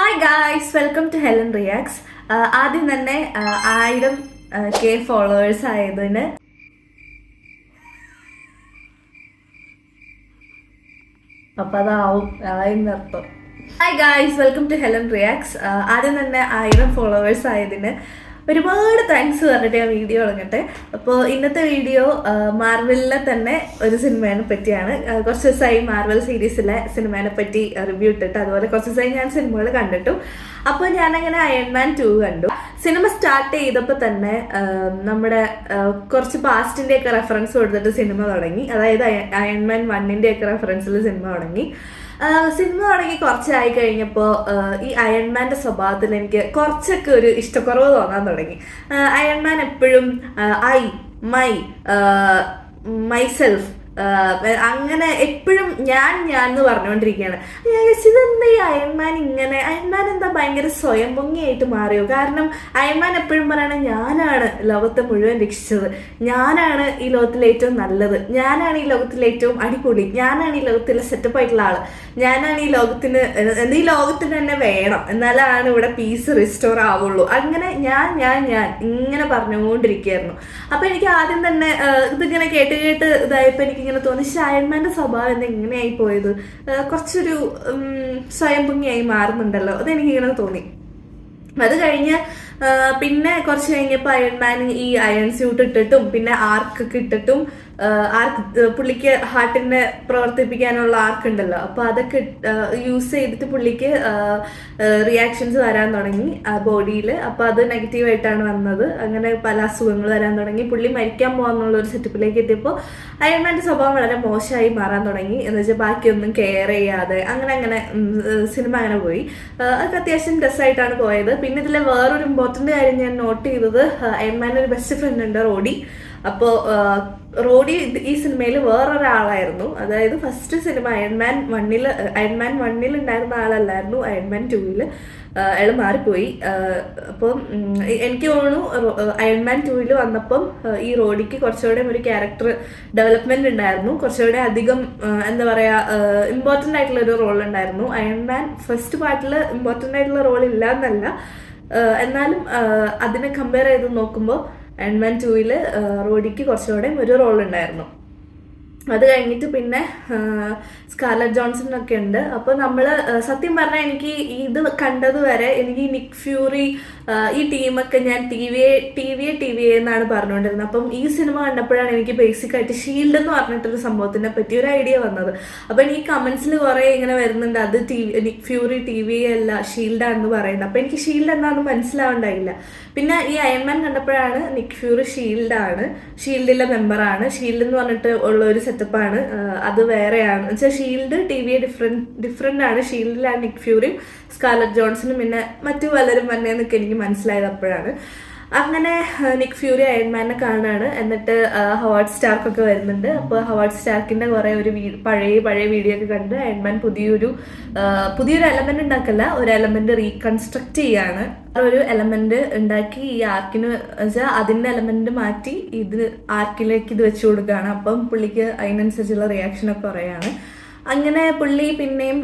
Hi guys, welcome to Helen reacts. ആദ്യം തന്നെ 1000K followers ആയതിന് അപ്പം അതാവും ആയെന്നർത്ഥം. Hi guys, welcome to Helen reacts. ആദ്യം തന്നെ 1000 ഫോളോവേഴ്സ് ആയതിന് ഒരുപാട് താങ്ക്സ് പറഞ്ഞിട്ട് ഞാൻ വീഡിയോ തുടങ്ങട്ടെ. അപ്പോൾ ഇന്നത്തെ വീഡിയോ മാർവലിലെ തന്നെ ഒരു സിനിമയെ പറ്റിയാണ്. കുറച്ച് ദിവസമായി മാർവൽ സീരീസിലെ സിനിമയെ പറ്റി റിവ്യൂ ഇട്ടിട്ട്, അതുപോലെ കുറച്ച് ദിവസമായി ഞാൻ സിനിമകൾ കണ്ടിട്ടു. അപ്പോൾ ഞാനങ്ങനെ അയൺമാൻ 2 കണ്ടു. സിനിമ സ്റ്റാർട്ട് ചെയ്തപ്പോൾ തന്നെ നമ്മുടെ കുറച്ച് പാസ്റ്റിൻ്റെയൊക്കെ റെഫറൻസ് കൊടുത്തിട്ട് സിനിമ തുടങ്ങി. അതായത് അയൺമാൻ 1-ൻ്റെയൊക്കെ റെഫറൻസിൽ സിനിമ തുടങ്ങി. കുറച്ചായി കഴിഞ്ഞപ്പോൾ ഈ അയൺമാൻ്റെ സ്വഭാവത്തിൽ എനിക്ക് കുറച്ചൊക്കെ ഒരു ഇഷ്ടക്കുറവ് തോന്നാൻ തുടങ്ങി. അയൺമാൻ എപ്പോഴും മൈസെൽഫ് അങ്ങനെ എപ്പോഴും ഞാൻ എന്ന് പറഞ്ഞുകൊണ്ടിരിക്കുകയാണ്. ഇതെന്താ ഈ അയൺമാൻ ഇങ്ങനെ? അയൺമാൻ എന്താ ഭയങ്കര സ്വയം പൊങ്ങിയായിട്ട് മാറിയോ? കാരണം അയൺമാൻ എപ്പോഴും പറയണ ഞാനാണ് ലോകത്തെ മുഴുവൻ രക്ഷിച്ചത്, ഞാനാണ് ഈ ലോകത്തിലെ ഏറ്റവും നല്ലത്, ഞാനാണ് ഈ ലോകത്തിലെ ഏറ്റവും അടിപൊളി, ഞാനാണ് ഈ ലോകത്തിലെ സെറ്റപ്പ് ആയിട്ടുള്ള ആള്, ഞാനാണ് ഈ ലോകത്തിന് തന്നെ വേണം, എന്നാലാണ് ഇവിടെ പീസ് റിസ്റ്റോർ ആവുള്ളൂ. അങ്ങനെ ഞാൻ ഇങ്ങനെ പറഞ്ഞുകൊണ്ടിരിക്കുകയായിരുന്നു. അപ്പൊ എനിക്ക് ആദ്യം തന്നെ ഇതിങ്ങനെ കേട്ട് ഇതായപ്പോൾ എനിക്കിങ്ങനെ തോന്നി, അയൺമാന്റെ സ്വഭാവം എന്താ ഇങ്ങനെയായി പോയത്? കുറച്ചൊരു സ്വയം പൊങ്ങിയായി മാറുന്നുണ്ടല്ലോ, അതെനിക്കിങ്ങനെ തോന്നി. അത് കഴിഞ്ഞ് പിന്നെ കുറച്ച് കഴിഞ്ഞപ്പോൾ അയൺമാൻ ഈ അയൺ സ്യൂട്ട് ഇട്ടിട്ടും പിന്നെ ആർക്കൊക്കെ ഇട്ടിട്ടും പുള്ളിക്ക് ഹാർട്ടിനെ പ്രവർത്തിപ്പിക്കാനുള്ള ആർക്ക് ഉണ്ടല്ലോ, അപ്പോൾ അതൊക്കെ യൂസ് ചെയ്തിട്ട് പുള്ളിക്ക് റിയാക്ഷൻസ് വരാൻ തുടങ്ങി ബോഡിയിൽ. അപ്പോൾ അത് നെഗറ്റീവായിട്ടാണ് വന്നത്. അങ്ങനെ പല അസുഖങ്ങൾ വരാൻ തുടങ്ങി. പുള്ളി മരിക്കാൻ പോകാന്നുള്ള ഒരു സെറ്റപ്പിലേക്ക് എത്തിയപ്പോൾ അയൺമാൻ്റെ സ്വഭാവം വളരെ മോശമായി മാറാൻ തുടങ്ങി. എന്ന് വെച്ചാൽ ബാക്കിയൊന്നും കെയർ ചെയ്യാതെ അങ്ങനെ സിനിമ അങ്ങനെ പോയി. അതൊക്കെ അത്യാവശ്യം രസമായിട്ടാണ് പോയത്. പിന്നെ ഇതിലെ വേറൊരു ഇമ്പോർട്ടൻ്റ് കാര്യം ഞാൻ നോട്ട് ചെയ്തത്, അയൺമാൻ്റെ ഒരു ബെസ്റ്റ് ഫ്രണ്ട് ഉണ്ട്, റോഡി. അപ്പോൾ റോഡി ഈ സിനിമയിൽ വേറൊരാളായിരുന്നു. അതായത് ഫസ്റ്റ് സിനിമ അയൺമാൻ 1-ൽ ഉണ്ടായിരുന്ന ആളല്ലായിരുന്നു, അയൺമാൻ 2-ൽ അയാൾ മാറിപ്പോയി. അപ്പം എനിക്ക് തോന്നുന്നു അയൺമാൻ 2-ൽ വന്നപ്പം ഈ റോഡിക്ക് കുറച്ചുകൂടെ ഒരു ക്യാരക്ടർ ഡെവലപ്മെന്റ് ഉണ്ടായിരുന്നു, കുറച്ചുകൂടെ അധികം എന്താ പറയുക ഇമ്പോർട്ടൻ്റ് ആയിട്ടുള്ളൊരു റോൾ ഉണ്ടായിരുന്നു. അയൺമാൻ ഫസ്റ്റ് പാർട്ടിൽ ഇമ്പോർട്ടൻ്റ് ആയിട്ടുള്ള റോൾ ഇല്ല എന്നല്ല, എന്നാലും അതിനെ കമ്പയർ ചെയ്ത് നോക്കുമ്പോൾ അയൺമാൻ 2-ൽ റോഡിക്ക് കുറച്ചുകൂടെ ഒരു റോൾ ഉണ്ടായിരുന്നു. അത് കഴിഞ്ഞിട്ട് പിന്നെ സ്കാർലറ്റ് ജോൺസൺ ഉണ്ട്. അപ്പോൾ നമ്മൾ സത്യം പറഞ്ഞാൽ എനിക്ക് ഇത് കണ്ടത് വരെ എനിക്ക് നിക് ഫ്യൂറി ഈ ടീമൊക്കെ ഞാൻ ടി വി എന്നാണ് പറഞ്ഞുകൊണ്ടിരുന്നത്. അപ്പം ഈ സിനിമ കണ്ടപ്പോഴാണ് എനിക്ക് ബേസിക്കായിട്ട് ഷീൽഡ് എന്ന് പറഞ്ഞിട്ടൊരു സംഭവത്തിനെ പറ്റി ഒരു ഐഡിയ വന്നത്. അപ്പം എനിക്ക് കമൻസിൽ കുറേ ഇങ്ങനെ വരുന്നുണ്ട്, അത് നിക് ഫ്യൂറി TV അല്ല ഷീൽഡാണെന്ന് പറയുന്നത്. അപ്പം എനിക്ക് ഷീൽഡ് എന്താണെന്ന് മനസ്സിലാവണ്ടായില്ല. പിന്നെ ഈ അയൺമാൻ കണ്ടപ്പോഴാണ് നിക് ഫ്യൂറി ഷീൽഡിലെ മെമ്പറാണ്, ഷീൽഡ് എന്ന് പറഞ്ഞിട്ട് ഉള്ള ഒരു സെറ്റപ്പാണ്, അത് വേറെയാണ് വെച്ചാൽ ഷീൽഡ് TV ഡിഫറെൻ്റ് ആണ്. ഷീൽഡിലാണ് നിക് ഫ്യൂറിയും സ്കാർലറ്റ് ജോൺസണും പിന്നെ മറ്റു പലരും വന്നേന്നൊക്കെ എനിക്ക് മനസ്സിലായത് അപ്പോഴാണ്. അങ്ങനെ നിക് ഫ്യൂറി അയൺമാനെ കാണാണ്. എന്നിട്ട് ഹവാർഡ് സ്റ്റാർക്കൊക്കെ വരുന്നുണ്ട്. അപ്പോൾ ഹവാർഡ് സ്റ്റാർക്കിൻ്റെ കുറേ ഒരു പഴയ വീഡിയോ ഒക്കെ കണ്ട് അയൺമാൻ പുതിയൊരു എലമെന്റ് ഉണ്ടാക്കല്ല, ഒരു എലമെന്റ് റീകൺസ്ട്രക്ട് ചെയ്യാണ്. ഒരു എലമെന്റ് ഉണ്ടാക്കി ഈ ആർക്കിന് വെച്ചാൽ അതിൻ്റെ എലമെന്റ് മാറ്റി ആർക്കിലേക്ക് ഇത് വെച്ചു കൊടുക്കുകയാണ്. അപ്പം പുള്ളിക്ക് അതിനനുസരിച്ചുള്ള റിയാക്ഷനൊക്കെ പറയാണ്. അങ്ങനെ പുള്ളി പിന്നെയും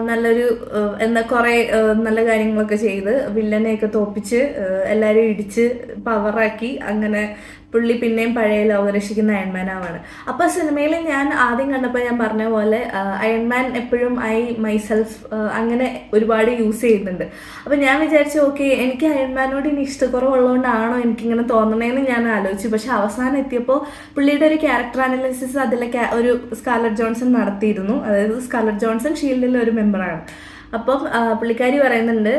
നല്ലൊരു കുറേ നല്ല കാര്യങ്ങളൊക്കെ ചെയ്ത് വില്ലനെയൊക്കെ തോപ്പിച്ച് എല്ലാവരും ഇടിച്ച് പവറാക്കി അങ്ങനെ പുള്ളി പിന്നെയും പഴയ ലോകം രക്ഷിക്കുന്ന അയൺമാനാവാണ്. അപ്പോൾ സിനിമയിൽ ഞാൻ ആദ്യം കണ്ടപ്പോൾ ഞാൻ പറഞ്ഞ പോലെ അയൺമാൻ എപ്പോഴും മൈസെൽഫ് അങ്ങനെ ഒരുപാട് യൂസ് ചെയ്യുന്നുണ്ട്. അപ്പോൾ ഞാൻ വിചാരിച്ചു, ഓക്കെ, എനിക്ക് അയൺമാനോട് ഇനി ഇഷ്ടക്കുറവുള്ളതുകൊണ്ടാണോ എനിക്കിങ്ങനെ തോന്നണേന്ന് ഞാൻ ആലോചിച്ചു. പക്ഷെ അവസാനം എത്തിയപ്പോൾ പുള്ളിയുടെ ഒരു ക്യാരക്ടർ അനാലിസിസ് അതിലെ ഒരു സ്കാർലറ്റ് ജോൺസൺ നടത്തിയിരുന്നു. അതായത് സ്കാർലറ്റ് ജോൺസൺ ഷീൽഡിലെ ഒരു മെമ്പറാണ്. അപ്പം പുള്ളിക്കാരി പറയുന്നുണ്ട്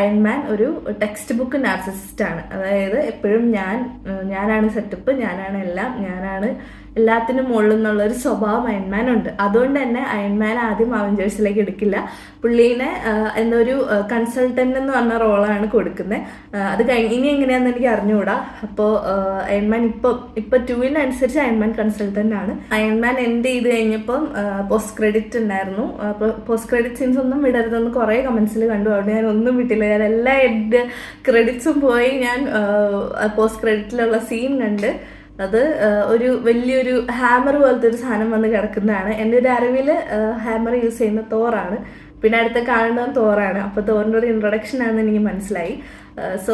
അയൺമാൻ ഒരു ടെക്സ്റ്റ് ബുക്ക് നാർസിസിസ്റ്റ് ആണ്. അതായത് എപ്പോഴും ഞാനാണ് സെറ്റപ്പ്, ഞാനാണ് എല്ലാം, ഞാനാണ് എല്ലാത്തിനും മുകളിൽ നിന്നുള്ളൊരു സ്വഭാവം അയൺമാനുണ്ട്. അതുകൊണ്ട് തന്നെ അയൺമാൻ ആദ്യം അവഞ്ചേഴ്സിലേക്ക് എടുക്കില്ല. പുള്ളീനെ എന്താ ഒരു കൺസൾട്ടൻ്റ് എന്ന് പറഞ്ഞ റോളാണ് കൊടുക്കുന്നത്. അത് ഇനി എങ്ങനെയാണെന്ന് എനിക്ക് അറിഞ്ഞുകൂടാ. അപ്പോൾ അയൺമാൻ ഇപ്പൊ 2-ന് അയൺമാൻ കൺസൾട്ടൻ്റ് ആണ്. അയൺമാൻ എൻഡ് ചെയ്ത് കഴിഞ്ഞപ്പം പോസ്റ്റ് ക്രെഡിറ്റ് ഉണ്ടായിരുന്നു. പോസ്റ്റ് ക്രെഡിറ്റ് സീൻസ് ഒന്നും വിടരുതെന്ന് കുറേ കമൻസിൽ കണ്ടു. അവിടെ ഞാൻ ഒന്നും വിട്ടില്ല. ഞാൻ എല്ലാ എൻഡ് ക്രെഡിറ്റ്സും പോയി ഞാൻ പോസ്റ്റ് ക്രെഡിറ്റിലുള്ള സീൻ കണ്ട്. അത് ഒരു വലിയൊരു ഹാമർ പോലത്തെ ഒരു സാധനം വന്ന് കിടക്കുന്നതാണ്. എൻ്റെ ഒരു അറിവിൽ ഹാമർ യൂസ് ചെയ്യുന്ന തോറാണ്. പിന്നെ അടുത്ത കാണുന്നത് തോറാണ്. അപ്പോൾ തോറിൻ്റെ ഒരു ഇൻട്രൊഡക്ഷൻ ആണെന്ന് എനിക്ക് മനസ്സിലായി. സോ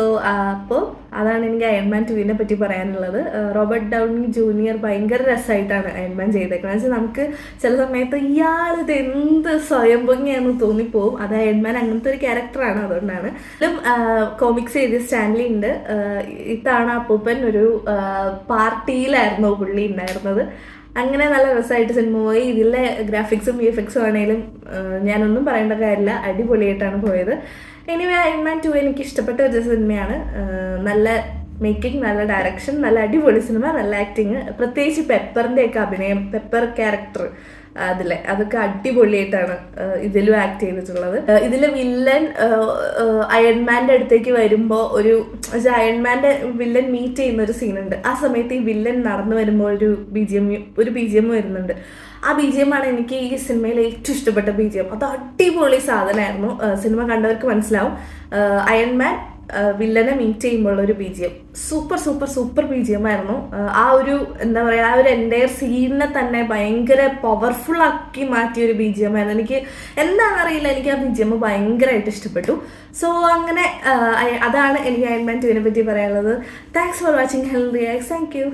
അപ്പോൾ അതാണ് എനിക്ക് അയൺമാൻ 2 പറ്റി പറയാനുള്ളത്. റോബർട്ട് ഡൗണി ജൂനിയർ ഭയങ്കര രസമായിട്ടാണ് അയൺമാൻ ചെയ്തേക്കുന്നത്. വെച്ചാൽ നമുക്ക് ചില സമയത്ത് ഇയാളിത് എന്ത് സ്വയം പൊങ്ങിയാണെന്ന് തോന്നിപ്പോവും. അത് അയൺമാൻ അങ്ങനത്തെ ഒരു ക്യാരക്ടറാണ്, അതുകൊണ്ടാണ്. കോമിക്സ് എഴുതിയ സ്റ്റാൻലി ഉണ്ട്. ഇത്തവണ അപ്പൂപ്പൻ ഒരു പാർട്ടിയിലായിരുന്നു പുള്ളി ഉണ്ടായിരുന്നത്. അങ്ങനെ നല്ല രസമായിട്ട് സിനിമ പോയി. ഇതിലെ ഗ്രാഫിക്സും VFX ആണെങ്കിലും ഞാനൊന്നും പറയേണ്ട കാര്യമില്ല, അടിപൊളിയായിട്ടാണ് പോയത്. എനിവേ അയൺമാൻ 2 എനിക്ക് ഇഷ്ടപ്പെട്ട ഒരു സിനിമയാണ്. നല്ല മേക്കിംഗ്, നല്ല ഡയറക്ഷൻ, നല്ല അടിപൊളി സിനിമ, നല്ല ആക്ടിങ്, പ്രത്യേകിച്ച് പെപ്പറിൻ്റെയൊക്കെ അഭിനയം, പെപ്പർ ക്യാരക്ടർ അതൊക്കെ അടിപൊളിയായിട്ടാണ് ഇതിലും ആക്ട് ചെയ്തിട്ടുള്ളത്. ഇതിലെ വില്ലൻ അയൺമാൻ്റെ അടുത്തേക്ക് വരുമ്പോൾ അയൺമാൻ്റെ വില്ലൻ മീറ്റ് ചെയ്യുന്ന ഒരു സീനുണ്ട്. ആ സമയത്ത് ഈ വില്ലൻ നടന്നു വരുമ്പോൾ ഒരു BGM വരുന്നുണ്ട്. ആ BGM ആണ് എനിക്ക് ഈ സിനിമയിൽ ഏറ്റവും ഇഷ്ടപ്പെട്ട BGM. അത് അടിപൊളി സാധനമായിരുന്നു. സിനിമ കണ്ടവർക്ക് മനസ്സിലാവും. അയൺമാൻ വില്ലനെ മീറ്റ് ചെയ്യുമ്പോൾ ഒരു BGM super super super BGM ആയിരുന്നു. ആ ഒരു എന്താ പറയുക, ആ ഒരു എൻ്റയർ സീനിനെ തന്നെ ഭയങ്കര പവർഫുൾ ആക്കി മാറ്റിയ ഒരു BGM ആയിരുന്നു. എനിക്ക് എന്താണെന്നറിയില്ല, എനിക്ക് ആ BGM ഭയങ്കരമായിട്ട് ഇഷ്ടപ്പെട്ടു. സോ അങ്ങനെ അതാണ് എനിക്ക് അയൺമാൻ 2 പറ്റി പറയാനുള്ളത്. Thanks for watching health reacts. Thank you.